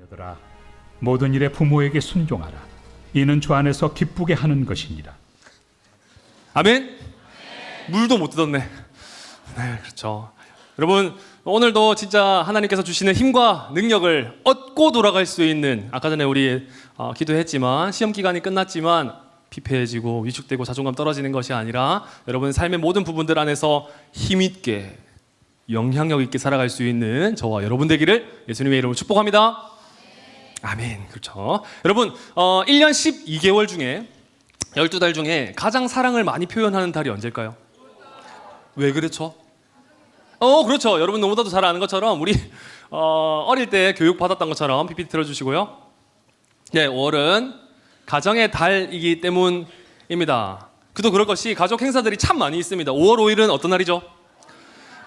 자녀들아, 모든 일에 부모에게 순종하라. 이는 주 안에서 기쁘게 하는 것이니라. 아멘? 물도 못 뜯었네. 네, 그렇죠. 여러분, 오늘도 진짜 하나님께서 주시는 힘과 능력을 얻고 돌아갈 수 있는, 아까 전에 우리 기도했지만 시험 기간이 끝났지만 피폐해지고 위축되고 자존감 떨어지는 것이 아니라 여러분 삶의 모든 부분들 안에서 힘있게 영향력 있게 살아갈 수 있는 저와 여러분 되기를 예수님의 이름으로 축복합니다. 아멘. 그렇죠. 여러분, 1년 12개월 중에 12달 중에 가장 사랑을 많이 표현하는 달이 언제일까요? 왜 그렇죠? 그렇죠. 여러분 너무나도 잘 아는 것처럼 우리 어릴 때 교육 받았던 것처럼 PPT 틀어주시고요. 네, 5월은 가정의 달이기 때문입니다. 그도 그럴 것이 가족 행사들이 참 많이 있습니다. 5월 5일은 어떤 날이죠?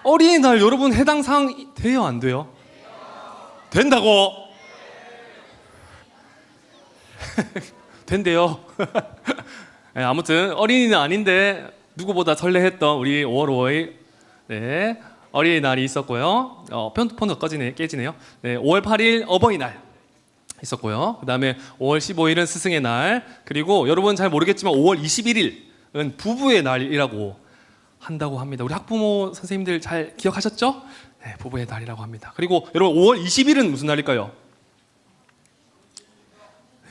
어린이날. 여러분 해당 사항 돼요, 안 돼요? 된다고? 된대요. 네, 아무튼 어린이는 아닌데 누구보다 설레했던 우리 5월 5일 네, 어린이날이 있었고요. 폰도 깨지네요. 네, 5월 8일 어버이날 있었고요. 그 다음에 5월 15일은 스승의 날, 그리고 여러분 잘 모르겠지만 5월 21일은 부부의 날이라고 한다고 합니다. 우리 학부모 선생님들 잘 기억하셨죠? 네, 부부의 날이라고 합니다. 그리고 여러분 5월 20일은 무슨 날일까요?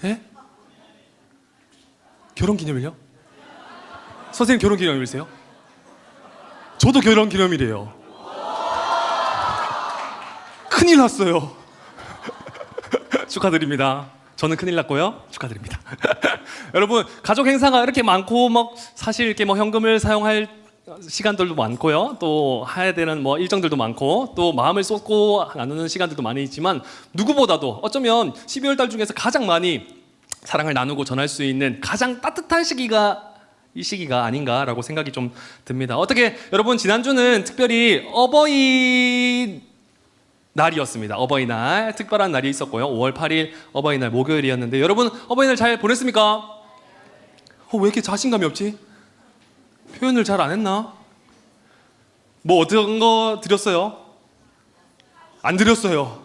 네? 결혼기념일요? 선생님 결혼기념일이세요? 저도 결혼기념일이에요. 큰일 났어요. 축하드립니다. 저는 큰일 났고요. 축하드립니다. 여러분 가족 행사가 이렇게 많고 사실 이렇게 현금을 사용할 시간들도 많고요. 또 해야 되는 일정들도 많고 또 마음을 쏟고 나누는 시간들도 많이 있지만 누구보다도 어쩌면 12월 달 중에서 가장 많이 사랑을 나누고 전할 수 있는 가장 따뜻한 시기가 이 시기가 아닌가라고 생각이 좀 듭니다. 어떻게 여러분 지난주는 특별히 어버이날이었습니다. 어버이날 특별한 날이 있었고요. 5월 8일 어버이날 목요일이었는데 여러분 어버이날 잘 보냈습니까? 왜 이렇게 자신감이 없지? 표현을 잘 안 했나? 어떤 거 드렸어요? 안 드렸어요.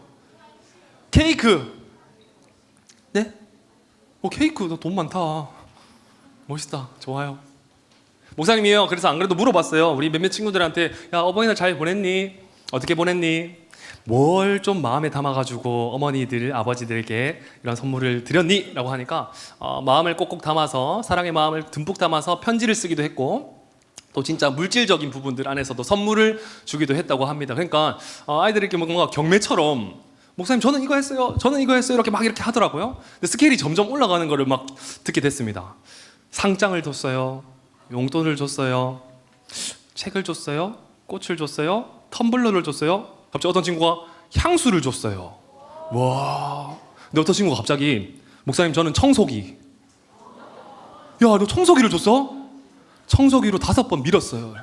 케이크. 네? 케이크 너 돈 많다. 멋있다. 좋아요. 목사님이요. 그래서 안 그래도 물어봤어요. 우리 몇몇 친구들한테 야 어버이날 잘 보냈니? 어떻게 보냈니? 뭘 좀 마음에 담아가지고 어머니들, 아버지들에게 이런 선물을 드렸니? 라고 하니까 마음을 꼭꼭 담아서 사랑의 마음을 듬뿍 담아서 편지를 쓰기도 했고 또 진짜 물질적인 부분들 안에서도 선물을 주기도 했다고 합니다. 그러니까 아이들에게 뭔가 경매처럼 목사님 저는 이거 했어요. 저는 이거 했어요. 이렇게 이렇게 하더라고요. 근데 스케일이 점점 올라가는 거를 듣게 됐습니다. 상장을 줬어요. 용돈을 줬어요. 책을 줬어요. 꽃을 줬어요. 텀블러를 줬어요. 갑자기 어떤 친구가 향수를 줬어요. 와. 근데 어떤 친구가 갑자기 목사님 저는 청소기. 야, 너 청소기를 줬어? 청소기로 5번 밀었어요.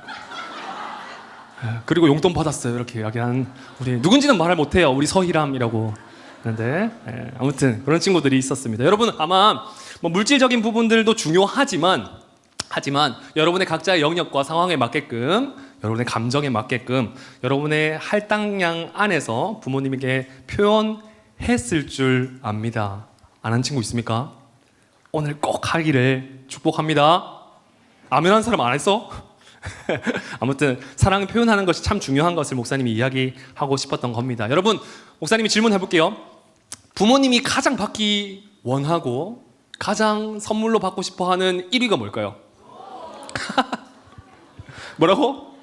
그리고 용돈 받았어요. 이렇게 이야기하는 우리 누군지는 말을 못해요. 우리 서희람이라고 하는데 아무튼 그런 친구들이 있었습니다. 여러분 아마 물질적인 부분들도 중요하지만 여러분의 각자의 영역과 상황에 맞게끔 여러분의 감정에 맞게끔 여러분의 할당량 안에서 부모님에게 표현했을 줄 압니다. 안 한 친구 있습니까? 오늘 꼭 하기를 축복합니다. 아멘 한 사람 안 했어? 아무튼 사랑을 표현하는 것이 참 중요한 것을 목사님이 이야기하고 싶었던 겁니다. 여러분 목사님이 질문해 볼게요. 부모님이 가장 받기 원하고 가장 선물로 받고 싶어하는 1위가 뭘까요? 뭐라고?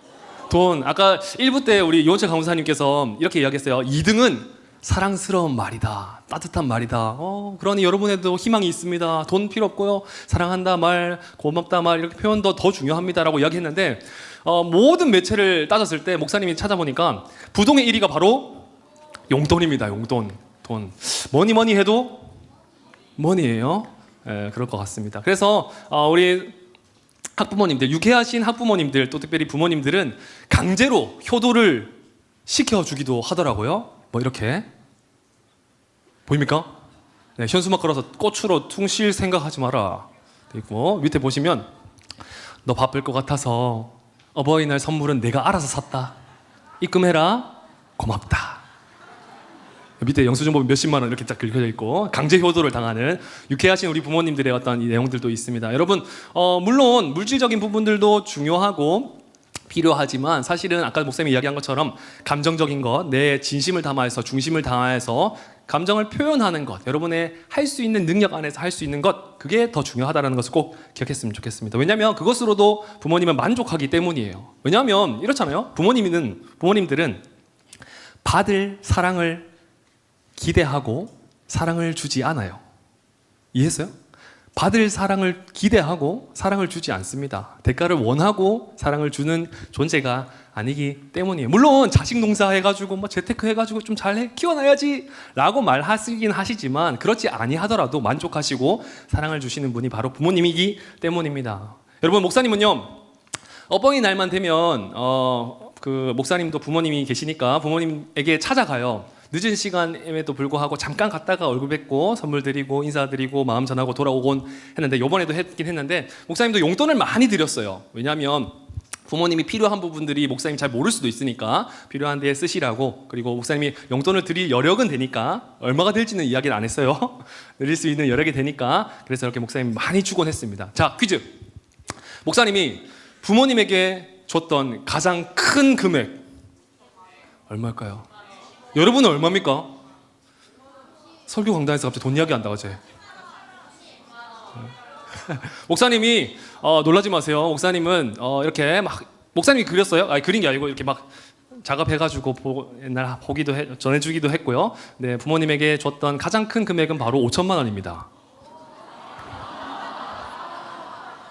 돈. 아까 1부 때 우리 유원철 강사님께서 이렇게 이야기했어요. 2등은 사랑스러운 말이다. 따뜻한 말이다. 그러니 여러분에도 희망이 있습니다. 돈 필요 없고요. 사랑한다 말, 고맙다 말 이렇게 표현도 더 중요합니다라고 이야기했는데 모든 매체를 따졌을 때 목사님이 찾아보니까 부동의 1위가 바로 용돈입니다. 용돈. 돈. 뭐니 해도 머니예요. 그럴 것 같습니다. 그래서 우리 학부모님들, 유쾌하신 학부모님들 또 특별히 부모님들은 강제로 효도를 시켜주기도 하더라고요. 이렇게 보입니까? 네, 현수막 걸어서 꽃으로 퉁실 생각하지 마라. 그리고 밑에 보시면 너 바쁠 것 같아서 어버이날 선물은 내가 알아서 샀다. 입금해라. 고맙다. 밑에 영수증 보면 몇십만 원 이렇게 딱 긁혀져 있고 강제 효도를 당하는 유쾌하신 우리 부모님들의 어떤 이 내용들도 있습니다. 여러분 물론 물질적인 부분들도 중요하고 필요하지만 사실은 아까 목사님이 이야기한 것처럼 감정적인 것, 내 진심을 담아서 중심을 다해서 감정을 표현하는 것, 여러분의 할 수 있는 능력 안에서 할 수 있는 것, 그게 더 중요하다는 것을 꼭 기억했으면 좋겠습니다. 왜냐하면 그것으로도 부모님은 만족하기 때문이에요. 왜냐하면 이렇잖아요. 부모님들은 받을 사랑을 기대하고 사랑을 주지 않아요. 이해했어요? 받을 사랑을 기대하고 사랑을 주지 않습니다. 대가를 원하고 사랑을 주는 존재가 아니기 때문이에요. 물론 자식 농사해가지고 뭐 재테크 해가지고 좀 잘 키워놔야지 라고 말하시긴 하시지만 그렇지 아니하더라도 만족하시고 사랑을 주시는 분이 바로 부모님이기 때문입니다. 여러분 목사님은요 어버이날만 되면 그 목사님도 부모님이 계시니까 부모님에게 찾아가요. 늦은 시간임에도 불구하고 잠깐 갔다가 얼굴 뵙고 선물 드리고 인사드리고 마음 전하고 돌아오곤 했는데 이번에도 했긴 했는데 목사님도 용돈을 많이 드렸어요. 왜냐하면 부모님이 필요한 부분들이 목사님이 잘 모를 수도 있으니까 필요한 데에 쓰시라고. 그리고 목사님이 용돈을 드릴 여력은 되니까 얼마가 될지는 이야기를 안 했어요. 드릴 수 있는 여력이 되니까 그래서 이렇게 목사님이 많이 주곤 했습니다. 자, 퀴즈. 목사님이 부모님에게 줬던 가장 큰 금액 얼마일까요? 여러분은 얼마입니까? 설교 강단에서 갑자기 돈 이야기 한다고 제. 목사님이 놀라지 마세요. 목사님은 이렇게 막 목사님이 그렸어요. 아니 그린 게 아니고 이렇게 막 작업해가지고 옛날 보기도 전해주기도 했고요. 네, 부모님에게 줬던 가장 큰 금액은 바로 5천만 원입니다.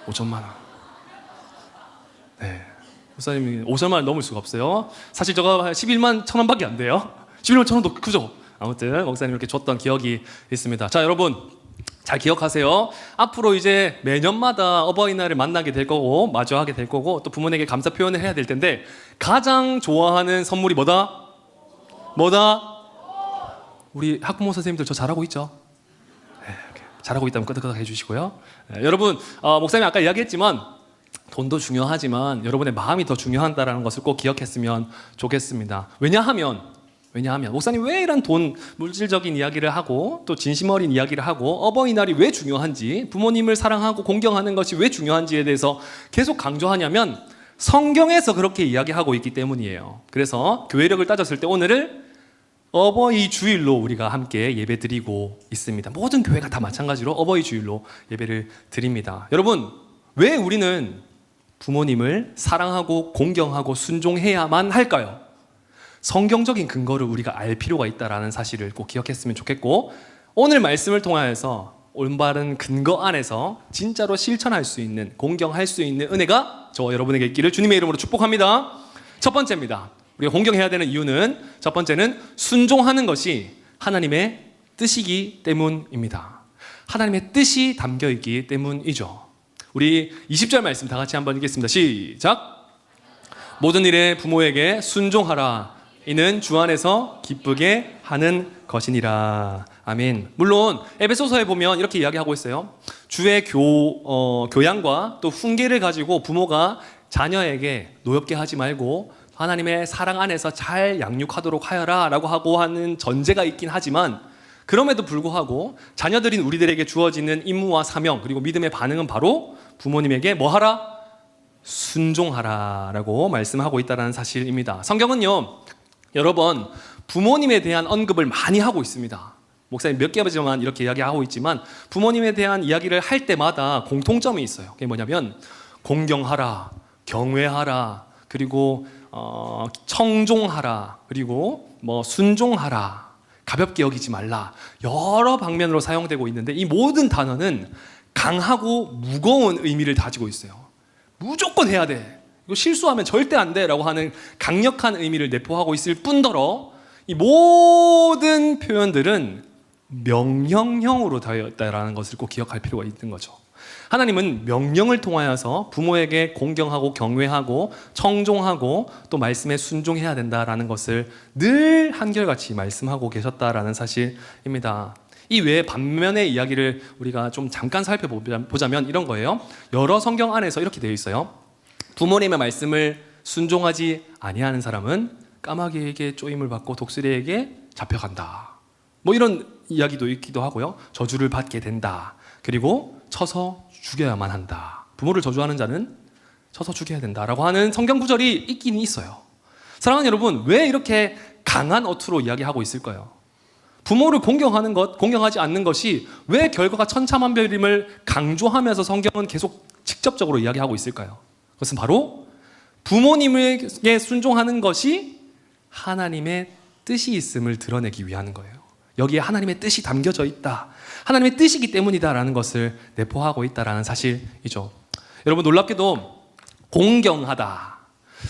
5천만 원. 네, 목사님이 5천만 원 넘을 수가 없어요. 사실 저가 11만 1,000원밖에 안 돼요. 11만 1,000원도 크죠. 아무튼 목사님 이렇게 줬던 기억이 있습니다. 자, 여러분 잘 기억하세요. 앞으로 이제 매년마다 어버이날을 만나게 될 거고 마주하게 될 거고 또 부모님에게 감사 표현을 해야 될 텐데 가장 좋아하는 선물이 뭐다? 우리 학부모 선생님들 저 잘하고 있죠? 네, 잘하고 있다면 끄덕끄덕 해주시고요. 네, 여러분 목사님이 아까 이야기했지만 돈도 중요하지만 여러분의 마음이 더 중요하다는 것을 꼭 기억했으면 좋겠습니다. 왜냐하면 목사님 왜 이런 돈 물질적인 이야기를 하고 또 진심 어린 이야기를 하고 어버이날이 왜 중요한지 부모님을 사랑하고 공경하는 것이 왜 중요한지에 대해서 계속 강조하냐면 성경에서 그렇게 이야기하고 있기 때문이에요. 그래서 교회력을 따졌을 때 오늘을 어버이 주일로 우리가 함께 예배 드리고 있습니다. 모든 교회가 다 마찬가지로 어버이 주일로 예배를 드립니다. 여러분 왜 우리는 부모님을 사랑하고 공경하고 순종해야만 할까요? 성경적인 근거를 우리가 알 필요가 있다는 사실을 꼭 기억했으면 좋겠고 오늘 말씀을 통하여서 올바른 근거 안에서 진짜로 실천할 수 있는 공경할 수 있는 은혜가 저와 여러분에게 있기를 주님의 이름으로 축복합니다. 첫 번째입니다. 우리가 공경해야 되는 이유는 첫 번째는 순종하는 것이 하나님의 뜻이기 때문입니다. 하나님의 뜻이 담겨있기 때문이죠. 우리 20절 말씀 다 같이 한번 읽겠습니다. 시작! 모든 일에 부모에게 순종하라. 이는 주 안에서 기쁘게 하는 것이니라. 아멘. 물론 에베소서에 보면 이렇게 이야기하고 있어요. 주의 교양과 또 훈계를 가지고 부모가 자녀에게 노엽게 하지 말고 하나님의 사랑 안에서 잘 양육하도록 하여라 라고 하고 하는 전제가 있긴 하지만 그럼에도 불구하고 자녀들인 우리들에게 주어지는 임무와 사명 그리고 믿음의 반응은 바로 부모님에게 뭐 하라? 순종하라 라고 말씀하고 있다는 사실입니다. 성경은요 여러 번 부모님에 대한 언급을 많이 하고 있습니다. 목사님 몇 개만 이렇게 이야기하고 있지만 부모님에 대한 이야기를 할 때마다 공통점이 있어요. 그게 뭐냐면 공경하라, 경외하라, 그리고 청종하라, 그리고 뭐 순종하라, 가볍게 여기지 말라 여러 방면으로 사용되고 있는데 이 모든 단어는 강하고 무거운 의미를 가지고 있어요. 무조건 해야 돼. 이거 실수하면 절대 안 돼 라고 하는 강력한 의미를 내포하고 있을 뿐더러 이 모든 표현들은 명령형으로 되어 있다는 것을 꼭 기억할 필요가 있는 거죠. 하나님은 명령을 통하여서 부모에게 공경하고 경외하고 청종하고 또 말씀에 순종해야 된다라는 것을 늘 한결같이 말씀하고 계셨다라는 사실입니다. 이 외에 반면의 이야기를 우리가 좀 잠깐 살펴보자면 이런 거예요. 여러 성경 안에서 이렇게 되어 있어요. 부모님의 말씀을 순종하지 아니하는 사람은 까마귀에게 쪼임을 받고 독수리에게 잡혀간다 뭐 이런 이야기도 있기도 하고요. 저주를 받게 된다. 그리고 쳐서 죽여야만 한다. 부모를 저주하는 자는 쳐서 죽여야 된다라고 하는 성경 구절이 있긴 있어요. 사랑하는 여러분, 왜 이렇게 강한 어투로 이야기하고 있을까요? 부모를 공경하는 것, 공경하지 않는 것이 왜 결과가 천차만별임을 강조하면서 성경은 계속 직접적으로 이야기하고 있을까요? 그것은 바로 부모님에게 순종하는 것이 하나님의 뜻이 있음을 드러내기 위한 거예요. 여기에 하나님의 뜻이 담겨져 있다. 하나님의 뜻이기 때문이다라는 것을 내포하고 있다라는 사실이죠. 여러분, 놀랍게도 공경하다.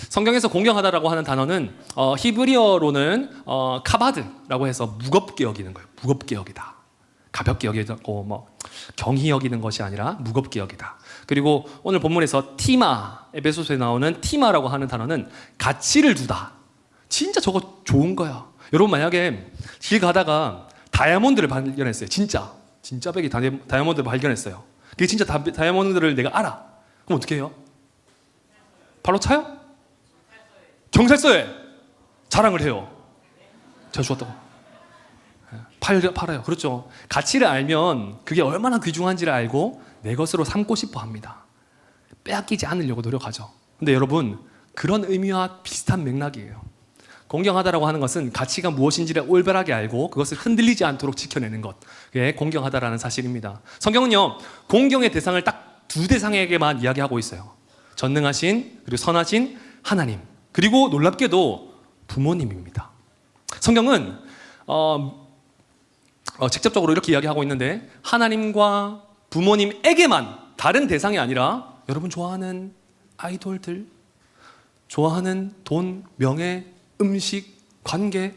성경에서 공경하다라고 하는 단어는 히브리어로는 카바드라고 해서 무겁게 여기는 거예요. 무겁게 여기다. 가볍게 여기고 뭐 경히 여기는 것이 아니라 무겁게 여기다. 그리고 오늘 본문에서 티마, 에베소서에 나오는 티마라고 하는 단어는 가치를 두다. 진짜 저거 좋은 거야. 여러분, 만약에 길 가다가 다이아몬드를 발견했어요. 진짜 백이 다이아몬드를 발견했어요. 그게 진짜 다이아몬드를 내가 알아. 그럼 어떻게 해요? 발로 차요? 경찰서에 자랑을 해요. 제가 주웠다고. 팔아요. 그렇죠. 가치를 알면 그게 얼마나 귀중한지를 알고 내 것으로 삼고 싶어 합니다. 빼앗기지 않으려고 노력하죠. 근데 여러분, 그런 의미와 비슷한 맥락이에요. 공경하다라고 하는 것은 가치가 무엇인지를 올바르게 알고 그것을 흔들리지 않도록 지켜내는 것. 그게 공경하다라는 사실입니다. 성경은요, 공경의 대상을 딱 두 대상에게만 이야기하고 있어요. 전능하신 그리고 선하신 하나님, 그리고 놀랍게도 부모님입니다. 성경은 직접적으로 이렇게 이야기하고 있는데 하나님과 부모님에게만, 다른 대상이 아니라 여러분 좋아하는 아이돌들, 좋아하는 돈, 명예, 음식, 관계,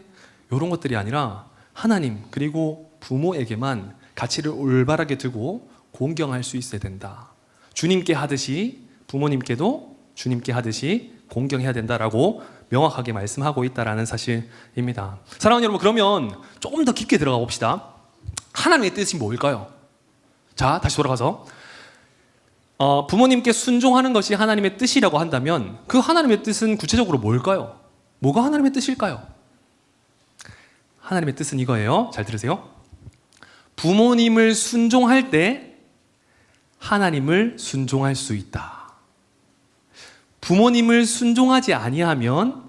이런 것들이 아니라 하나님 그리고 부모에게만 가치를 올바르게 두고 공경할 수 있어야 된다. 주님께 하듯이 부모님께도 주님께 하듯이 공경해야 된다라고 명확하게 말씀하고 있다라는 사실입니다. 사랑하는 여러분, 그러면 조금 더 깊게 들어가 봅시다. 하나님의 뜻이 뭘까요? 자, 다시 돌아가서 부모님께 순종하는 것이 하나님의 뜻이라고 한다면 그 하나님의 뜻은 구체적으로 뭘까요? 뭐가 하나님의 뜻일까요? 하나님의 뜻은 이거예요. 잘 들으세요. 부모님을 순종할 때 하나님을 순종할 수 있다. 부모님을 순종하지 아니하면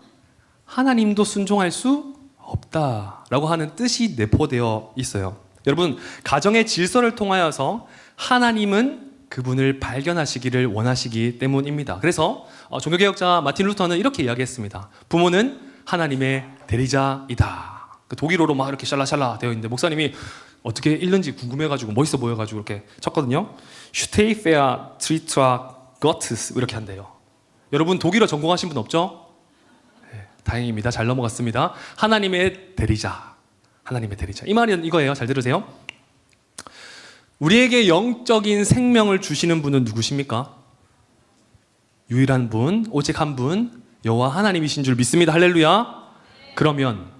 하나님도 순종할 수 없다라고 하는 뜻이 내포되어 있어요. 여러분, 가정의 질서를 통하여서 하나님은 그분을 발견하시기를 원하시기 때문입니다. 그래서 종교개혁자 마틴 루터는 이렇게 이야기했습니다. 부모는 하나님의 대리자이다. 독일어로 막 이렇게 샬라샬라 되어 있는데 목사님이 어떻게 읽는지 궁금해가지고 멋있어 보여가지고 이렇게 쳤거든요. 슈테이페아 트리트라 거트스 이렇게 한대요. 여러분, 독일어 전공하신 분 없죠? 네, 다행입니다. 잘 넘어갔습니다. 하나님의 대리자. 하나님의 대리자. 이 말은 이거예요. 잘 들으세요. 우리에게 영적인 생명을 주시는 분은 누구십니까? 유일한 분, 오직 한 분, 여호와 하나님이신 줄 믿습니다. 할렐루야. 그러면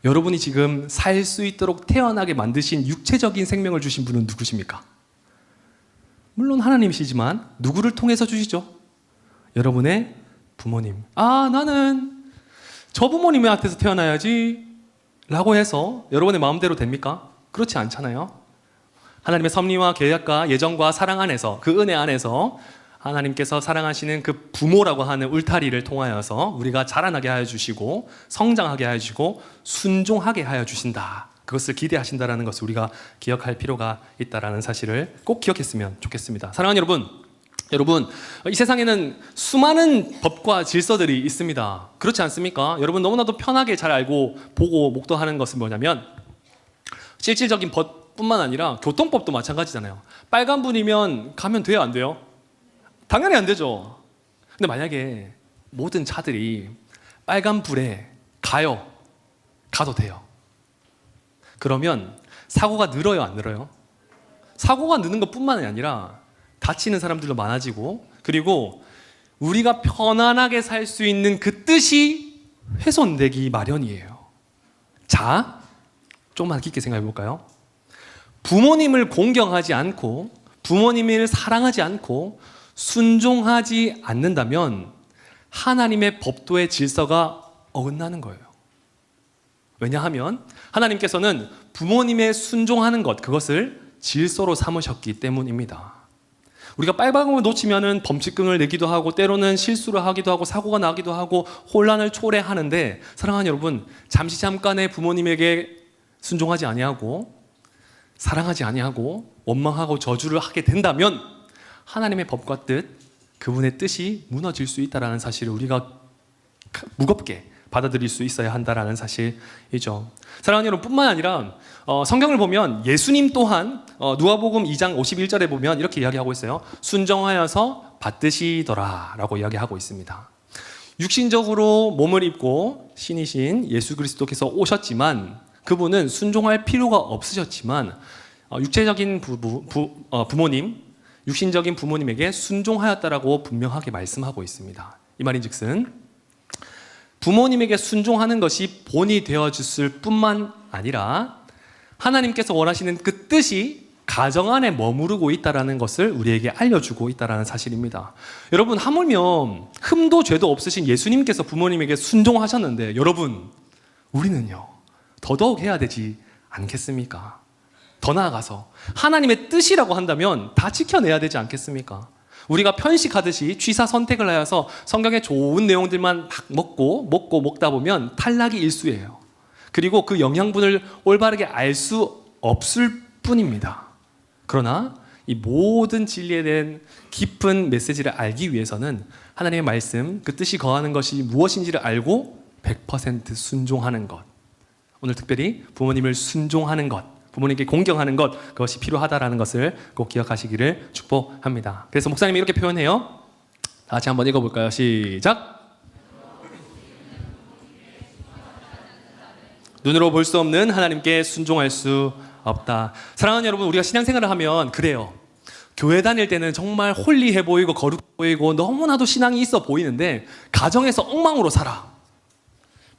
여러분이 지금 살 수 있도록 태어나게 만드신 육체적인 생명을 주신 분은 누구십니까? 물론 하나님이시지만 누구를 통해서 주시죠? 여러분의 부모님. 아, 나는 저 부모님한테서 태어나야지 라고 해서 여러분의 마음대로 됩니까? 그렇지 않잖아요. 하나님의 섭리와 계약과 예정과 사랑 안에서, 그 은혜 안에서 하나님께서 사랑하시는 그 부모라고 하는 울타리를 통하여서 우리가 자라나게 하여 주시고 성장하게 하여 주시고 순종하게 하여 주신다. 그것을 기대하신다라는 것을 우리가 기억할 필요가 있다라는 사실을 꼭 기억했으면 좋겠습니다. 사랑하는 여러분, 이 세상에는 수많은 법과 질서들이 있습니다. 그렇지 않습니까? 여러분, 너무나도 편하게 잘 알고 보고 목도하는 것은 뭐냐면 실질적인 법뿐만 아니라 교통법도 마찬가지잖아요. 빨간불이면 가면 돼요, 안 돼요? 당연히 안 되죠. 근데 만약에 모든 차들이 빨간불에 가도 돼요. 그러면 사고가 늘어요, 안 늘어요? 사고가 느는 것뿐만 아니라 다치는 사람들도 많아지고, 그리고 우리가 편안하게 살 수 있는 그 뜻이 훼손되기 마련이에요. 자, 조금만 깊게 생각해 볼까요? 부모님을 공경하지 않고 부모님을 사랑하지 않고 순종하지 않는다면 하나님의 법도의 질서가 어긋나는 거예요. 왜냐하면 하나님께서는 부모님의 순종하는 것, 그것을 질서로 삼으셨기 때문입니다. 우리가 빨방울을 놓치면은 범칙금을 내기도 하고 때로는 실수를 하기도 하고 사고가 나기도 하고 혼란을 초래하는데, 사랑하는 여러분, 잠깐의 부모님에게 순종하지 아니하고 사랑하지 아니하고 원망하고 저주를 하게 된다면 하나님의 법과 뜻, 그분의 뜻이 무너질 수 있다는 사실을 우리가 무겁게 받아들일 수 있어야 한다는 사실이죠. 사랑하는 여러분, 뿐만 아니라 성경을 보면 예수님 또한 누가복음 2장 51절에 보면 이렇게 이야기하고 있어요. 순정하여서 받드시더라 라고 이야기하고 있습니다. 육신적으로 몸을 입고 신이신 예수 그리스도께서 오셨지만 그분은 순종할 필요가 없으셨지만 육체적인 부모님, 육신적인 부모님에게 순종하였다라고 분명하게 말씀하고 있습니다. 이 말인즉슨 부모님에게 순종하는 것이 본이 되어졌을 뿐만 아니라 하나님께서 원하시는 그 뜻이 가정 안에 머무르고 있다는 것을 우리에게 알려주고 있다는 사실입니다. 여러분, 하물며 흠도 죄도 없으신 예수님께서 부모님에게 순종하셨는데 여러분, 우리는요 더더욱 해야 되지 않겠습니까? 더 나아가서 하나님의 뜻이라고 한다면 다 지켜내야 되지 않겠습니까? 우리가 편식하듯이 취사 선택을 하여서 성경의 좋은 내용들만 막 먹다 보면 탈락이 일수예요. 그리고 그 영양분을 올바르게 알 수 없을 뿐입니다. 그러나 이 모든 진리에 대한 깊은 메시지를 알기 위해서는 하나님의 말씀, 그 뜻이 거하는 것이 무엇인지를 알고 100% 순종하는 것, 오늘 특별히 부모님을 순종하는 것, 부모님께 공경하는 것, 그것이 필요하다라는 것을 꼭 기억하시기를 축복합니다. 그래서 목사님이 이렇게 표현해요. 다 같이 한번 읽어볼까요? 시작! 눈으로 볼 수 없는 하나님께 순종할 수 없다. 사랑하는 여러분, 우리가 신앙생활을 하면 그래요. 교회 다닐 때는 정말 홀리해 보이고 거룩해 보이고 너무나도 신앙이 있어 보이는데 가정에서 엉망으로 살아.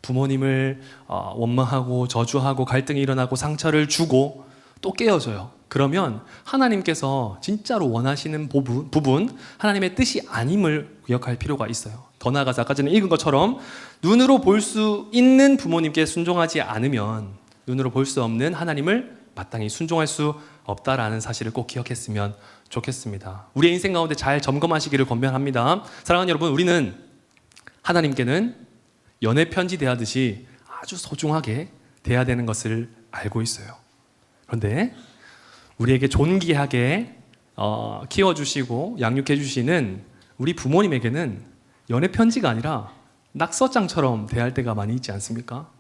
부모님을 원망하고 저주하고 갈등이 일어나고 상처를 주고 또 깨어져요. 그러면 하나님께서 진짜로 원하시는 부분, 하나님의 뜻이 아님을 기억할 필요가 있어요. 더 나아가서 아까 전에 읽은 것처럼 눈으로 볼 수 있는 부모님께 순종하지 않으면 눈으로 볼 수 없는 하나님을 마땅히 순종할 수 없다라는 사실을 꼭 기억했으면 좋겠습니다. 우리의 인생 가운데 잘 점검하시기를 권면합니다. 사랑하는 여러분, 우리는 하나님께는 연애 편지 대하듯이 아주 소중하게 대해야 되는 것을 알고 있어요. 그런데 우리에게 존귀하게 키워주시고 양육해주시는 우리 부모님에게는 연애 편지가 아니라 낙서장처럼 대할 때가 많이 있지 않습니까?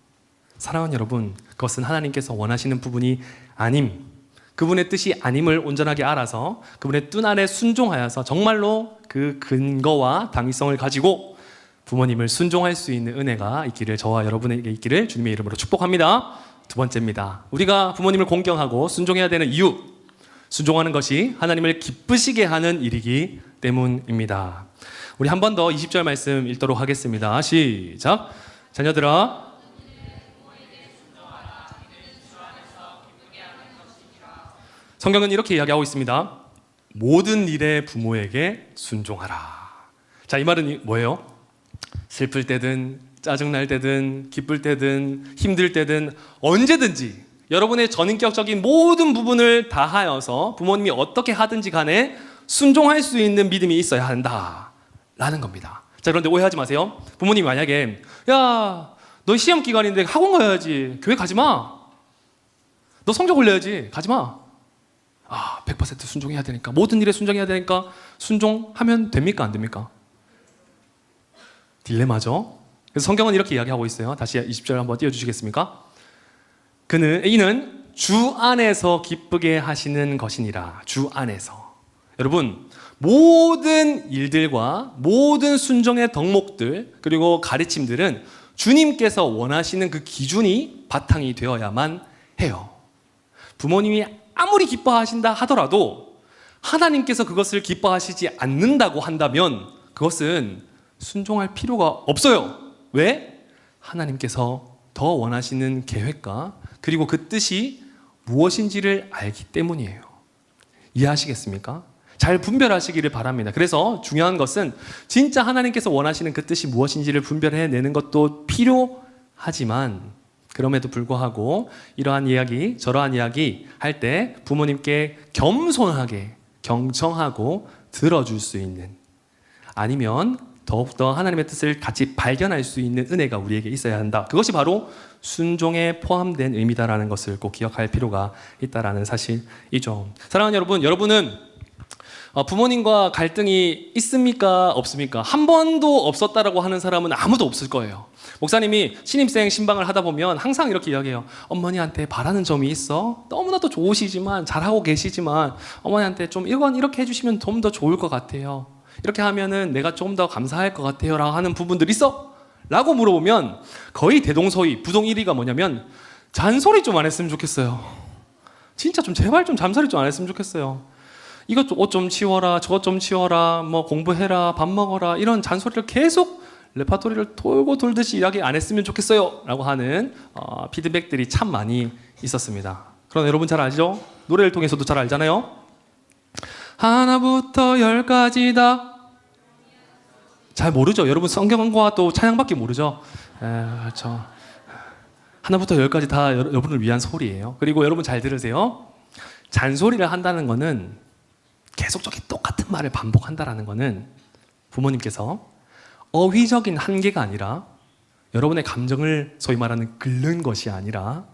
사랑하는 여러분, 그것은 하나님께서 원하시는 부분이 아님, 그분의 뜻이 아님을 온전하게 알아서 그분의 뜻 안에 순종하여서 정말로 그 근거와 당위성을 가지고 부모님을 순종할 수 있는 은혜가 있기를, 저와 여러분에게 있기를 주님의 이름으로 축복합니다. 두 번째입니다. 우리가 부모님을 공경하고 순종해야 되는 이유, 순종하는 것이 하나님을 기쁘시게 하는 일이기 때문입니다. 우리 한 번 더 20절 말씀 읽도록 하겠습니다. 시작. 자녀들아, 성경은 이렇게 이야기하고 있습니다. 모든 일에 부모에게 순종하라. 자, 이 말은 뭐예요? 슬플 때든 짜증날 때든 기쁠 때든 힘들 때든 언제든지 여러분의 전인격적인 모든 부분을 다하여서 부모님이 어떻게 하든지 간에 순종할 수 있는 믿음이 있어야 한다라는 겁니다. 자, 그런데 오해하지 마세요. 부모님이 만약에 야, 너 시험 기간인데 학원 가야지, 교회 가지 마. 너 성적 올려야지, 가지 마. 100% 순종해야 되니까, 모든 일에 순종해야 되니까 순종하면 됩니까? 안 됩니까? 딜레마죠. 그래서 성경은 이렇게 이야기하고 있어요. 다시 20절 한번 띄워주시겠습니까? 이는 주 안에서 기쁘게 하시는 것이니라. 주 안에서. 여러분, 모든 일들과 모든 순종의 덕목들 그리고 가르침들은 주님께서 원하시는 그 기준이 바탕이 되어야만 해요. 부모님이 아무리 기뻐하신다 하더라도 하나님께서 그것을 기뻐하시지 않는다고 한다면 그것은 순종할 필요가 없어요. 왜? 하나님께서 더 원하시는 계획과 그리고 그 뜻이 무엇인지를 알기 때문이에요. 이해하시겠습니까? 잘 분별하시기를 바랍니다. 그래서 중요한 것은 진짜 하나님께서 원하시는 그 뜻이 무엇인지를 분별해내는 것도 필요하지만 그럼에도 불구하고 이러한 이야기, 저러한 이야기 할 때 부모님께 겸손하게, 경청하고 들어줄 수 있는, 아니면 더욱더 하나님의 뜻을 같이 발견할 수 있는 은혜가 우리에게 있어야 한다. 그것이 바로 순종에 포함된 의미다라는 것을 꼭 기억할 필요가 있다라는 사실이죠. 사랑하는 여러분, 여러분은 부모님과 갈등이 있습니까? 없습니까? 한 번도 없었다라고 하는 사람은 아무도 없을 거예요. 목사님이 신입생 신방을 하다 보면 항상 이렇게 이야기해요. 어머니한테 바라는 점이 있어? 너무나도 좋으시지만, 잘하고 계시지만 어머니한테 좀 이건 이렇게 해주시면 좀 더 좋을 것 같아요. 이렇게 하면은 내가 좀 더 감사할 것 같아요 라고 하는 부분들 있어? 라고 물어보면 거의 대동소이, 부동 1위가 뭐냐면 잔소리 좀 안 했으면 좋겠어요. 진짜 좀 제발 좀 잔소리 좀 안 했으면 좋겠어요. 이것 옷 좀 치워라, 저것 좀 치워라, 뭐 공부해라, 밥 먹어라, 이런 잔소리를 계속 레파토리를 돌고 돌듯이 이야기 안 했으면 좋겠어요 라고 하는 피드백들이 참 많이 있었습니다. 그러나 여러분 잘 알죠? 노래를 통해서도 잘 알잖아요. 하나부터 열까지다. 잘 모르죠? 여러분 성경과 또 찬양밖에 모르죠? 그렇죠. 하나부터 열까지 다 여러분을 위한 소리예요. 그리고 여러분 잘 들으세요. 잔소리를 한다는 거는 계속적인 똑같은 말을 반복한다는 거는 부모님께서 어휘적인 한계가 아니라 여러분의 감정을 소위 말하는 긁는 것이 아니라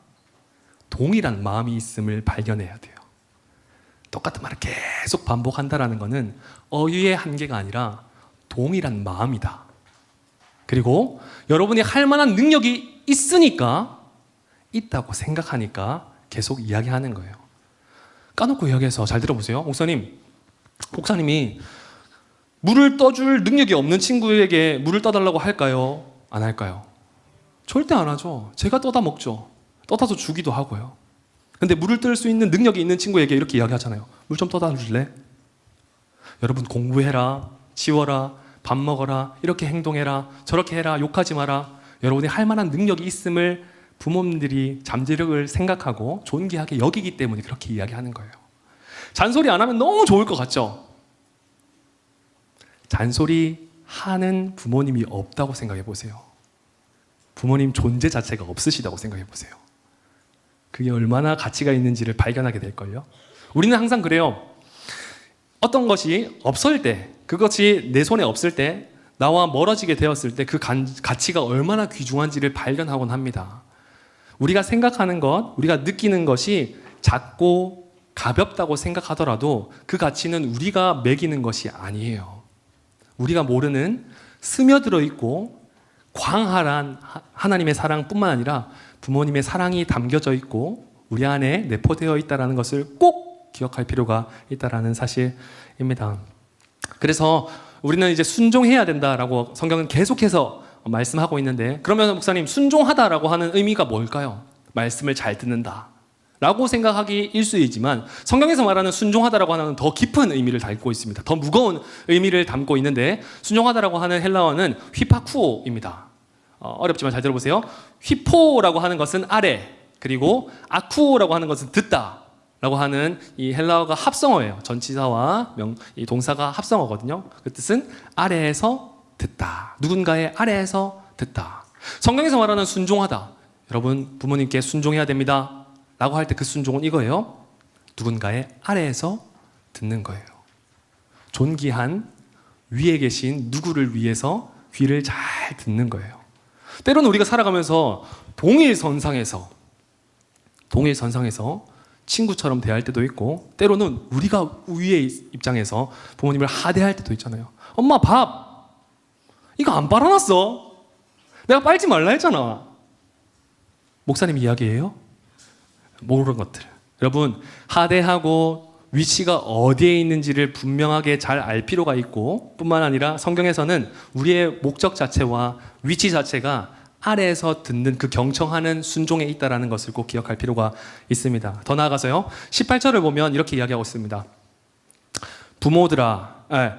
동일한 마음이 있음을 발견해야 돼요. 똑같은 말을 계속 반복한다는 거는 어휘의 한계가 아니라 동일한 마음이다. 그리고 여러분이 할 만한 능력이 있으니까, 있다고 생각하니까 계속 이야기하는 거예요. 까놓고 이야기해서 잘 들어보세요. 목사님이 물을 떠줄 능력이 없는 친구에게 물을 떠달라고 할까요? 안 할까요? 절대 안 하죠. 제가 떠다 먹죠. 떠다서 주기도 하고요. 근데 물을 뜰 수 있는 능력이 있는 친구에게 이렇게 이야기하잖아요. 물 좀 떠다 줄래? 여러분 공부해라, 치워라, 밥 먹어라, 이렇게 행동해라, 저렇게 해라, 욕하지 마라. 여러분이 할 만한 능력이 있음을 부모님들이 잠재력을 생각하고 존귀하게 여기기 때문에 그렇게 이야기하는 거예요. 잔소리 안 하면 너무 좋을 것 같죠? 잔소리 하는 부모님이 없다고 생각해 보세요. 부모님 존재 자체가 없으시다고 생각해 보세요. 그게 얼마나 가치가 있는지를 발견하게 될걸요. 우리는 항상 그래요. 어떤 것이 없을 때, 그것이 내 손에 없을 때, 나와 멀어지게 되었을 때 그 가치가 얼마나 귀중한지를 발견하곤 합니다. 우리가 생각하는 것, 우리가 느끼는 것이 작고 가볍다고 생각하더라도 그 가치는 우리가 매기는 것이 아니에요. 우리가 모르는 스며들어 있고 광활한 하나님의 사랑뿐만 아니라 부모님의 사랑이 담겨져 있고 우리 안에 내포되어 있다는 것을 꼭 기억할 필요가 있다는 사실입니다. 그래서 우리는 이제 순종해야 된다라고 성경은 계속해서 말씀하고 있는데, 그러면 목사님, 순종하다라고 하는 의미가 뭘까요? 말씀을 잘 듣는다 라고 생각하기 일쑤이지만 성경에서 말하는 순종하다라고 하는 더 깊은 의미를 담고 있습니다. 더 무거운 의미를 담고 있는데, 순종하다라고 하는 헬라어는 휘파쿠오입니다. 어렵지만 잘 들어보세요. 휘포라고 하는 것은 아래, 그리고 아쿠오라고 하는 것은 듣다 라고 하는 이 헬라어가 합성어예요. 전치사와 이 동사가 합성어거든요. 그 뜻은 아래에서 듣다, 누군가의 아래에서 듣다. 성경에서 말하는 순종하다, 여러분 부모님께 순종해야 됩니다 라고 할 때 그 순종은 이거예요. 누군가의 아래에서 듣는 거예요. 존귀한 위에 계신 누구를 위해서 귀를 잘 듣는 거예요. 때로는 우리가 살아가면서 동일선상에서 친구처럼 대할 때도 있고, 때로는 우리가 위의 입장에서 부모님을 하대할 때도 있잖아요. 엄마 밥 이거 안 빨아놨어? 내가 빨지 말라 했잖아. 목사님 이야기예요? 모르는 것들. 여러분, 하대하고 위치가 어디에 있는지를 분명하게 잘 알 필요가 있고, 뿐만 아니라 성경에서는 우리의 목적 자체와 위치 자체가 아래에서 듣는 그 경청하는 순종에 있다는 것을 꼭 기억할 필요가 있습니다. 더 나아가서요, 18절을 보면 이렇게 이야기하고 있습니다.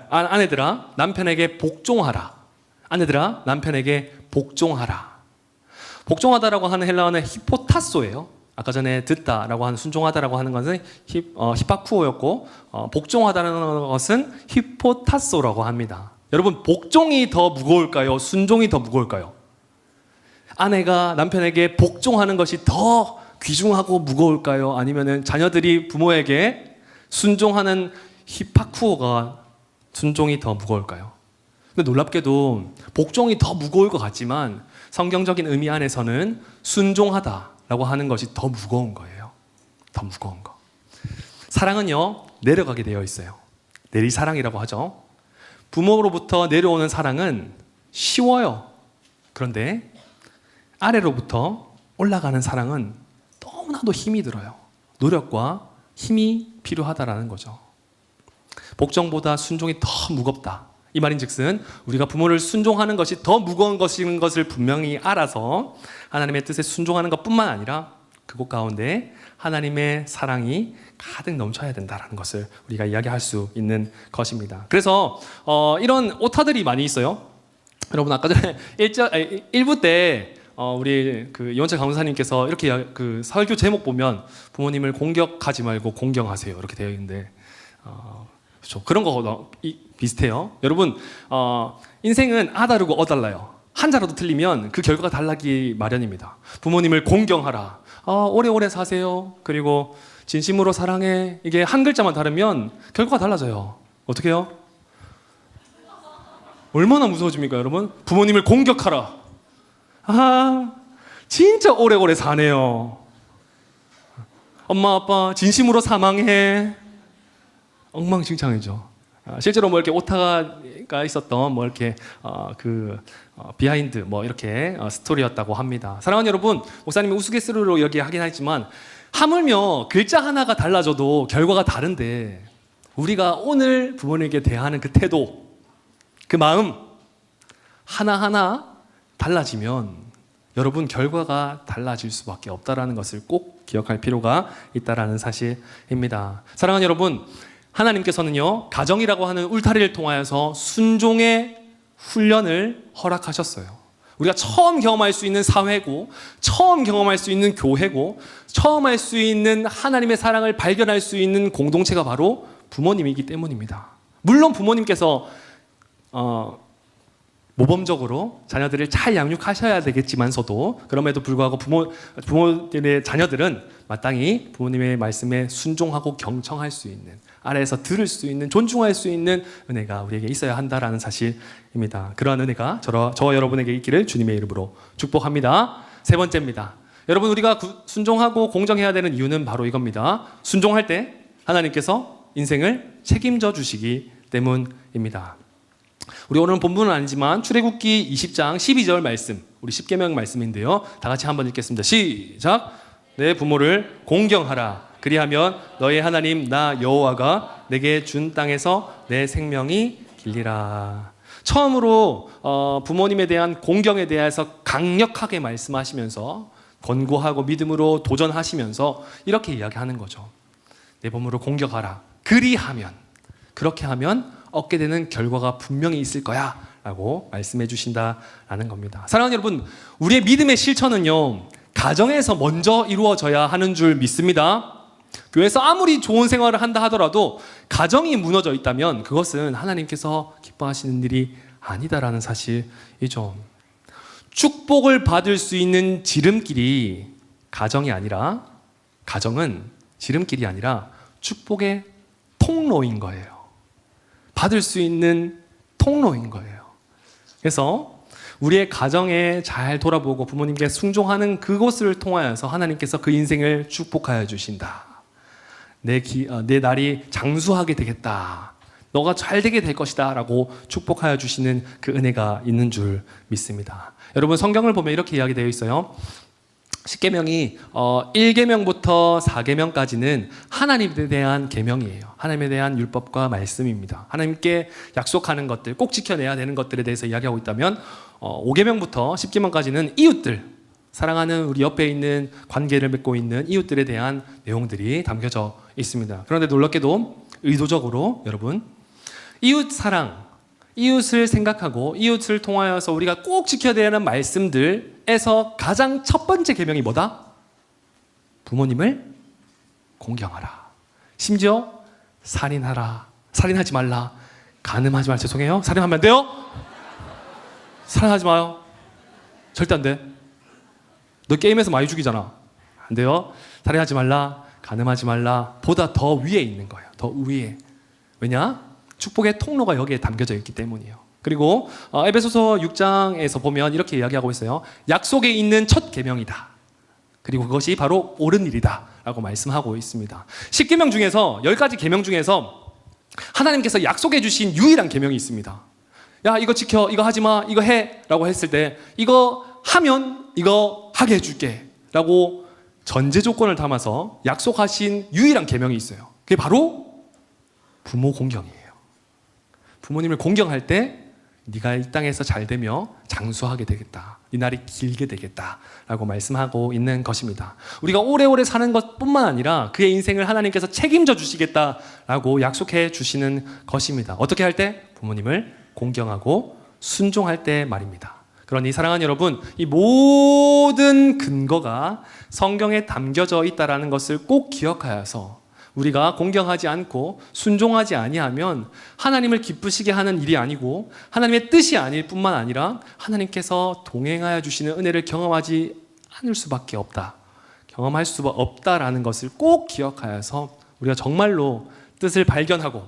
아내들아 남편에게 복종하라. 아내들아 남편에게 복종하라. 복종하다라고 하는 헬라어는 히포타소예요. 아까 전에 듣다라고 하는 순종하다라고 하는 것은 히파쿠오였고, 복종하다는 것은 히포타소라고 합니다. 여러분, 복종이 더 무거울까요? 순종이 더 무거울까요? 아내가 남편에게 복종하는 것이 더 귀중하고 무거울까요? 아니면은 자녀들이 부모에게 순종하는 히파쿠오가 순종이 더 무거울까요? 근데 놀랍게도 복종이 더 무거울 것 같지만 성경적인 의미 안에서는 순종하다라고 하는 것이 더 무거운 거예요. 더 무거운 거. 사랑은요, 내려가게 되어 있어요. 내리사랑이라고 하죠. 부모로부터 내려오는 사랑은 쉬워요. 그런데 아래로부터 올라가는 사랑은 너무나도 힘이 들어요. 노력과 힘이 필요하다라는 거죠. 복종보다 순종이 더 무겁다. 이 말인즉슨 우리가 부모를 순종하는 것이 더 무거운 것인 것을 분명히 알아서 하나님의 뜻에 순종하는 것뿐만 아니라 그곳 가운데 하나님의 사랑이 가득 넘쳐야 된다는 것을 우리가 이야기할 수 있는 것입니다. 그래서 이런 오타들이 많이 있어요. 여러분 아까 전에 1부 때 우리 그 이원철 강사님께서 이렇게 그 설교 제목 보면 부모님을 공격하지 말고 공경하세요 이렇게 되어 있는데 그렇죠. 그런 거 비슷해요. 여러분 인생은 아 다르고 어 달라요. 한자라도 틀리면 그 결과가 달라기 마련입니다. 부모님을 공경하라. 오래오래 사세요. 그리고 진심으로 사랑해. 이게 한 글자만 다르면 결과가 달라져요. 어떻게 해요? 얼마나 무서워집니까, 여러분? 부모님을 공격하라. 진짜 오래오래 사네요. 엄마, 아빠, 진심으로 사망해. 엉망진창이죠. 실제로 뭐 이렇게 오타가 있었던 뭐 이렇게 비하인드 뭐 이렇게 스토리였다고 합니다. 사랑하는 여러분, 목사님이 우스갯소리로 이야기하긴 하지만 하물며 글자 하나가 달라져도 결과가 다른데 우리가 오늘 부모님에게 대하는 그 태도, 그 마음 하나하나 달라지면 여러분 결과가 달라질 수밖에 없다라는 것을 꼭 기억할 필요가 있다라는 사실입니다. 사랑하는 여러분, 하나님께서는요 가정이라고 하는 울타리를 통하여서 순종의 훈련을 허락하셨어요. 우리가 처음 경험할 수 있는 사회고 처음 경험할 수 있는 교회고 처음 할 수 있는 하나님의 사랑을 발견할 수 있는 공동체가 바로 부모님이기 때문입니다. 물론 부모님께서 모범적으로 자녀들을 잘 양육하셔야 되겠지만서도 그럼에도 불구하고 부모들의 자녀들은 마땅히 부모님의 말씀에 순종하고 경청할 수 있는, 아래에서 들을 수 있는, 존중할 수 있는 은혜가 우리에게 있어야 한다라는 사실입니다. 그러한 은혜가 저와 여러분에게 있기를 주님의 이름으로 축복합니다. 세 번째입니다. 여러분, 우리가 순종하고 공정해야 되는 이유는 바로 이겁니다. 순종할 때 하나님께서 인생을 책임져 주시기 때문입니다. 우리 오늘 본문은 아니지만 출애굽기 20장 12절 말씀, 우리 십계명 말씀인데요. 다 같이 한번 읽겠습니다. 시작. 내 부모를 공경하라. 그리하면 너의 하나님 나 여호와가 내게 준 땅에서 내 생명이 길리라. 처음으로 부모님에 대한 공경에 대해서 강력하게 말씀하시면서 권고하고 믿음으로 도전하시면서 이렇게 이야기하는 거죠. 내 부모를 공경하라. 그리하면, 그렇게 하면 얻게 되는 결과가 분명히 있을 거야 라고 말씀해 주신다라는 겁니다. 사랑하는 여러분, 우리의 믿음의 실천은요 가정에서 먼저 이루어져야 하는 줄 믿습니다. 교회에서 아무리 좋은 생활을 한다 하더라도 가정이 무너져 있다면 그것은 하나님께서 기뻐하시는 일이 아니다라는 사실이죠. 축복을 받을 수 있는 지름길이 가정은 지름길이 아니라 축복의 통로인 거예요. 받을 수 있는 통로인 거예요. 그래서 우리의 가정에 잘 돌아보고 부모님께 순종하는 그곳을 통하여서 하나님께서 그 인생을 축복하여 주신다. 내 날이 장수하게 되겠다. 너가 잘 되게 될 것이다 라고 축복하여 주시는 그 은혜가 있는 줄 믿습니다. 여러분, 성경을 보면 이렇게 이야기되어 있어요. 10계명이 1계명부터 4계명까지는 하나님에 대한 계명이에요. 하나님에 대한 율법과 말씀입니다. 하나님께 약속하는 것들, 꼭 지켜내야 되는 것들에 대해서 이야기하고 있다면 5계명부터 10계명까지는 이웃들, 사랑하는 우리 옆에 있는 관계를 맺고 있는 이웃들에 대한 내용들이 담겨져 있습니다. 그런데 놀랍게도 의도적으로 여러분, 이웃 사랑, 이웃을 생각하고 이웃을 통하여서 우리가 꼭 지켜야 되는 말씀들에서 가장 첫 번째 계명이 뭐다? 부모님을 공경하라. 심지어 살인하라. 살인하지 말라. 간음하지 말라. 죄송해요. 살인하면 안 돼요? 살인하지 마요. 절대 안 돼. 너 게임에서 많이 죽이잖아. 안 돼요. 살인하지 말라, 간음하지 말라. 보다 더 위에 있는 거예요. 더 위에. 왜냐? 축복의 통로가 여기에 담겨져 있기 때문이에요. 그리고 에베소서 6장에서 보면 이렇게 이야기하고 있어요. 약속에 있는 첫 계명이다. 그리고 그것이 바로 옳은 일이다 라고 말씀하고 있습니다. 10계명 중에서 10가지 계명 중에서 하나님께서 약속해 주신 유일한 계명이 있습니다. 야, 이거 지켜, 이거 하지 마, 이거 해 라고 했을 때 이거 하면 이거 하게 해줄게 라고 전제 조건을 담아서 약속하신 유일한 계명이 있어요. 그게 바로 부모 공경이에요. 부모님을 공경할 때 네가 이 땅에서 잘 되며 장수하게 되겠다. 네 날이 길게 되겠다 라고 말씀하고 있는 것입니다. 우리가 오래오래 사는 것뿐만 아니라 그의 인생을 하나님께서 책임져 주시겠다라고 약속해 주시는 것입니다. 어떻게 할 때? 부모님을 공경하고 순종할 때 말입니다. 그러니 사랑하는 여러분, 이 모든 근거가 성경에 담겨져 있다는 것을 꼭 기억하여서 우리가 공경하지 않고 순종하지 아니하면 하나님을 기쁘시게 하는 일이 아니고 하나님의 뜻이 아닐 뿐만 아니라 하나님께서 동행하여 주시는 은혜를 경험하지 않을 수밖에 없다. 경험할 수 없다라는 것을 꼭 기억하여서 우리가 정말로 뜻을 발견하고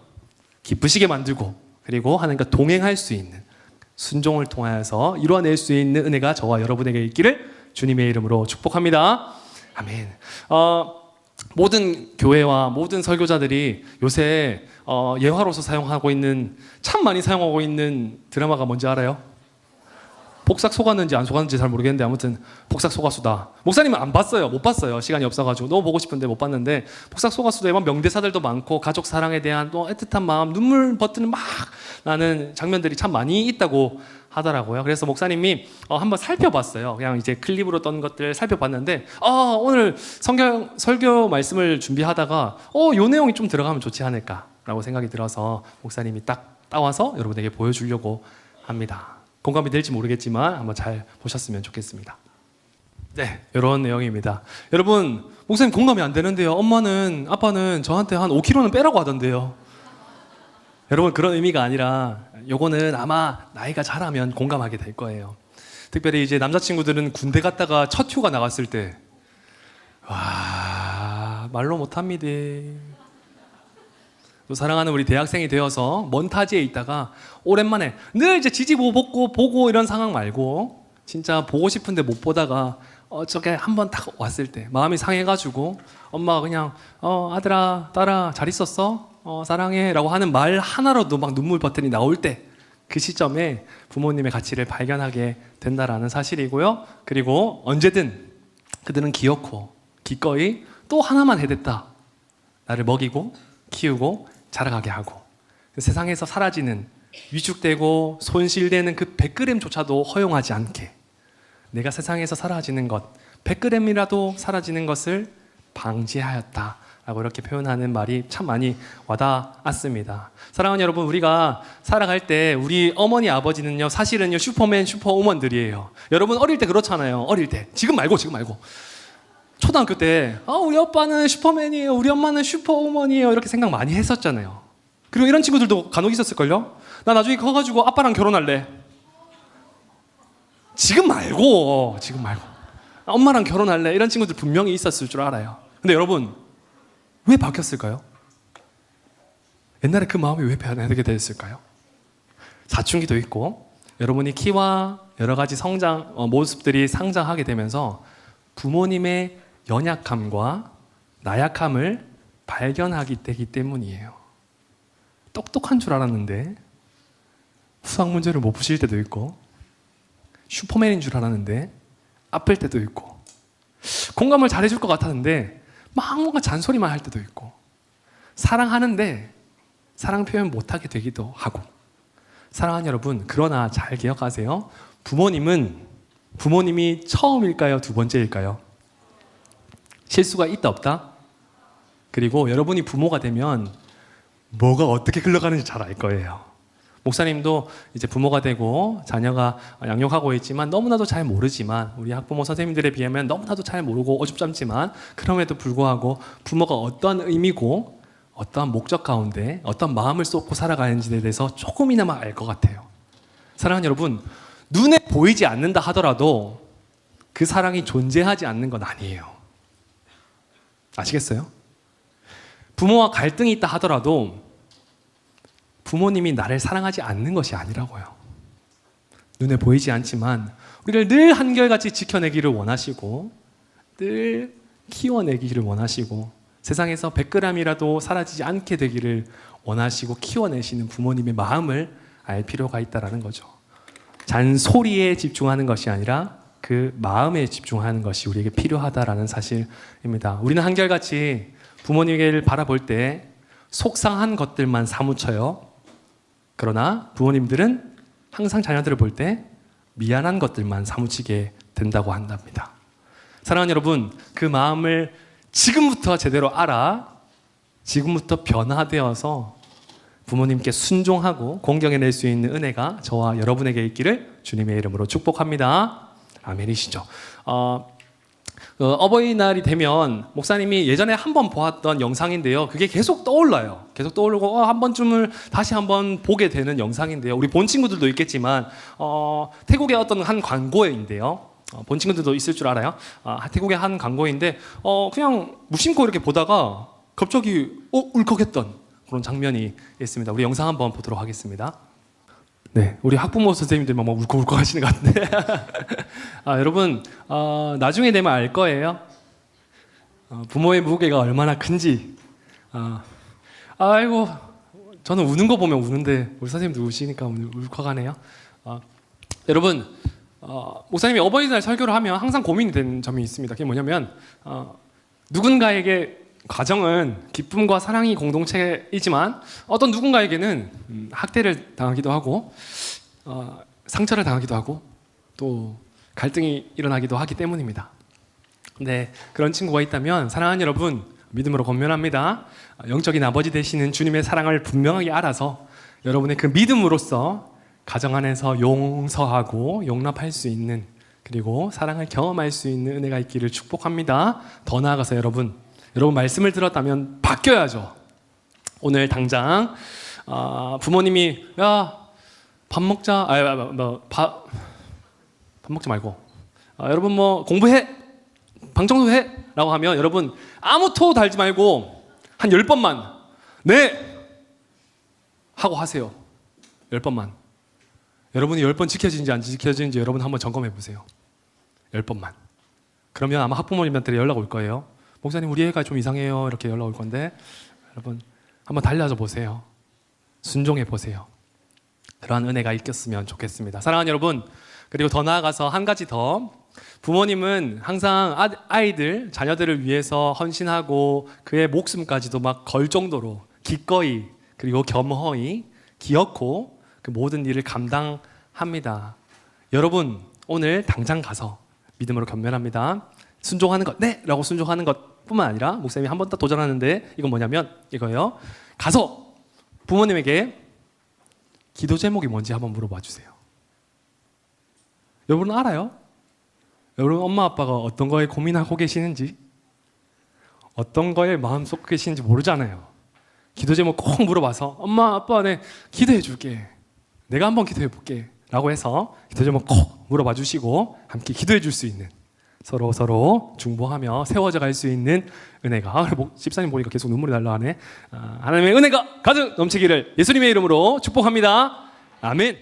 기쁘시게 만들고 그리고 하나님과 동행할 수 있는 순종을 통하여서 이루어낼 수 있는 은혜가 저와 여러분에게 있기를 주님의 이름으로 축복합니다. 아멘. 모든 교회와 모든 설교자들이 요새 예화로서 사용하고 있는, 참 많이 사용하고 있는 드라마가 뭔지 알아요? 복삭 속았는지 안 속았는지 잘 모르겠는데 아무튼 복삭 속았수다. 목사님은 안 봤어요. 못 봤어요. 시간이 없어가지고 너무 보고 싶은데 못 봤는데 복삭 속았수다에 명대사들도 많고 가족 사랑에 대한 또 애틋한 마음, 눈물 버튼을 막 나는 장면들이 참 많이 있다고 하더라고요. 그래서 목사님이 한번 살펴봤어요. 그냥 이제 클립으로 떤 것들 살펴봤는데 오늘 설교 말씀을 준비하다가 요 내용이 좀 들어가면 좋지 않을까라고 생각이 들어서 목사님이 딱 따와서 여러분에게 보여주려고 합니다. 공감이 될지 모르겠지만 한번 잘 보셨으면 좋겠습니다. 네, 이런 내용입니다. 여러분, 목사님 공감이 안 되는데요. 엄마는, 아빠는 저한테 한 5kg는 빼라고 하던데요. 여러분, 그런 의미가 아니라 요거는 아마 나이가 자라면 공감하게 될 거예요. 특별히 이제 남자친구들은 군대 갔다가 첫 휴가 나갔을 때 와, 말로 못합니다. 또 사랑하는 우리 대학생이 되어서 먼 타지에 있다가 오랜만에 늘 이제 지지보 보고 이런 상황 말고 진짜 보고 싶은데 못 보다가 저게 한번 딱 왔을 때 마음이 상해가지고 엄마가 그냥 아들아 딸아 잘 있었어? 사랑해 라고 하는 말 하나로도 막 눈물 버튼이 나올 때 그 시점에 부모님의 가치를 발견하게 된다라는 사실이고요. 그리고 언제든 그들은 기어코 기꺼이 또 하나만 해댔다. 나를 먹이고 키우고 자라가게 하고 세상에서 사라지는 위축되고 손실되는 그 100g조차도 허용하지 않게 내가 세상에서 사라지는 것 100g이라도 사라지는 것을 방지하였다 라고 이렇게 표현하는 말이 참 많이 와닿았습니다. 사랑하는 여러분, 우리가 살아갈 때 우리 어머니 아버지는요 사실은요 슈퍼맨 슈퍼우먼들이에요. 여러분 어릴 때 그렇잖아요. 어릴 때 지금 말고 초등학교 때 우리 아빠는 슈퍼맨이에요, 우리 엄마는 슈퍼우먼이에요 이렇게 생각 많이 했었잖아요. 그리고 이런 친구들도 간혹 있었을걸요. 나 나중에 커가지고 아빠랑 결혼할래. 지금 말고 엄마랑 결혼할래 이런 친구들 분명히 있었을 줄 알아요. 근데 여러분 왜 바뀌었을까요? 옛날에 그 마음이 왜 변하게 됐을까요? 사춘기도 있고 여러분이 키와 여러 가지 성장 모습들이 상장하게 되면서 부모님의 연약함과 나약함을 발견하게 되기 때문이에요. 똑똑한 줄 알았는데 수학 문제를 못 푸실 때도 있고 슈퍼맨인 줄 알았는데 아플 때도 있고 공감을 잘해줄 것 같았는데 막 뭔가 잔소리만 할 때도 있고 사랑하는데 사랑 표현 못하게 되기도 하고. 사랑하는 여러분, 그러나 잘 기억하세요. 부모님이 처음일까요? 두 번째일까요? 실수가 있다 없다? 그리고 여러분이 부모가 되면 뭐가 어떻게 흘러가는지 잘 알 거예요. 목사님도 이제 부모가 되고 자녀가 양육하고 있지만 너무나도 잘 모르지만 우리 학부모 선생님들에 비하면 너무나도 잘 모르고 어줍잖지만 그럼에도 불구하고 부모가 어떤 의미고 어떠한 목적 가운데 어떤 마음을 쏟고 살아가는지에 대해서 조금이나마 알 것 같아요. 사랑하는 여러분, 눈에 보이지 않는다 하더라도 그 사랑이 존재하지 않는 건 아니에요. 아시겠어요? 부모와 갈등이 있다 하더라도 부모님이 나를 사랑하지 않는 것이 아니라고요. 눈에 보이지 않지만 우리를 늘 한결같이 지켜내기를 원하시고 늘 키워내기를 원하시고 세상에서 100g이라도 사라지지 않게 되기를 원하시고 키워내시는 부모님의 마음을 알 필요가 있다는 거죠. 잔소리에 집중하는 것이 아니라 그 마음에 집중하는 것이 우리에게 필요하다라는 사실입니다. 우리는 한결같이 부모님을 바라볼 때 속상한 것들만 사무쳐요. 그러나 부모님들은 항상 자녀들을 볼 때 미안한 것들만 사무치게 된다고 한답니다. 사랑하는 여러분, 그 마음을 지금부터 제대로 알아 지금부터 변화되어서 부모님께 순종하고 공경해낼 수 있는 은혜가 저와 여러분에게 있기를 주님의 이름으로 축복합니다. 아멘이시죠. 어버이날이 되면 목사님이 예전에 한번 보았던 영상인데요. 그게 계속 떠올라요. 계속 떠오르고 한 번쯤을 다시 한번 보게 되는 영상인데요. 우리 본 친구들도 있겠지만 태국의 어떤 한 광고인데요. 본 친구들도 있을 줄 알아요. 태국의 한 광고인데 그냥 무심코 이렇게 보다가 갑자기 울컥했던 그런 장면이 있습니다. 우리 영상 한번 보도록 하겠습니다. 네, 우리 학부모 선생님들만 막 울컥울컥 하시는 것 같은데 여러분 나중에 되면 알 거예요. 부모의 무게가 얼마나 큰지. 아이고 저는 우는 거 보면 우는데 우리 선생님도 우시니까 오늘 울컥하네요. 여러분 목사님이 어버이날 설교를 하면 항상 고민이 되는 점이 있습니다. 그게 뭐냐면 누군가에게 가정은 기쁨과 사랑이 공동체이지만 어떤 누군가에게는 학대를 당하기도 하고 상처를 당하기도 하고 또 갈등이 일어나기도 하기 때문입니다. 근데 그런 친구가 있다면 사랑하는 여러분 믿음으로 권면합니다. 영적인 아버지 되시는 주님의 사랑을 분명하게 알아서 여러분의 그 믿음으로써 가정 안에서 용서하고 용납할 수 있는 그리고 사랑을 경험할 수 있는 은혜가 있기를 축복합니다. 더 나아가서 여러분 말씀을 들었다면 바뀌어야죠. 오늘 당장 부모님이 야 밥 먹자 밥 먹지 말고 여러분 뭐 공부해 방 청소해 라고 하면 여러분 아무 토 달지 말고 한 10번만 네 하고 하세요. 10번만. 여러분이 10번 지켜지는지 안 지켜지는지 여러분 한번 점검해 보세요. 10번만. 그러면 아마 학부모님한테 연락 올 거예요. 목사님 우리 애가 좀 이상해요. 이렇게 연락 올 건데 여러분 한번 달려줘 보세요. 순종해 보세요. 그러한 은혜가 있겠으면 좋겠습니다. 사랑하는 여러분 그리고 더 나아가서 한 가지 더 부모님은 항상 아이들 자녀들을 위해서 헌신하고 그의 목숨까지도 막 걸 정도로 기꺼이 그리고 겸허히 기어코 그 모든 일을 감당합니다. 여러분 오늘 당장 가서 믿음으로 견면합니다. 순종하는 것, 네! 라고 순종하는 것뿐만 아니라 목사님이 한 번 더 도전하는데 이건 뭐냐면 이거예요. 가서 부모님에게 기도 제목이 뭔지 한번 물어봐 주세요. 여러분 알아요? 여러분 엄마 아빠가 어떤 거에 고민하고 계시는지 어떤 거에 마음속 계시는지 모르잖아요. 기도 제목 꼭 물어봐서 엄마 아빠 네 기도해 줄게. 내가 한번 기도해 볼게. 라고 해서 기도 제목 꼭 물어봐 주시고 함께 기도해 줄 수 있는 서로 중보하며 세워져 갈 수 있는 은혜가 집사님 보니까 계속 눈물이 날라하네. 하나님의 은혜가 가득 넘치기를 예수님의 이름으로 축복합니다. 아멘.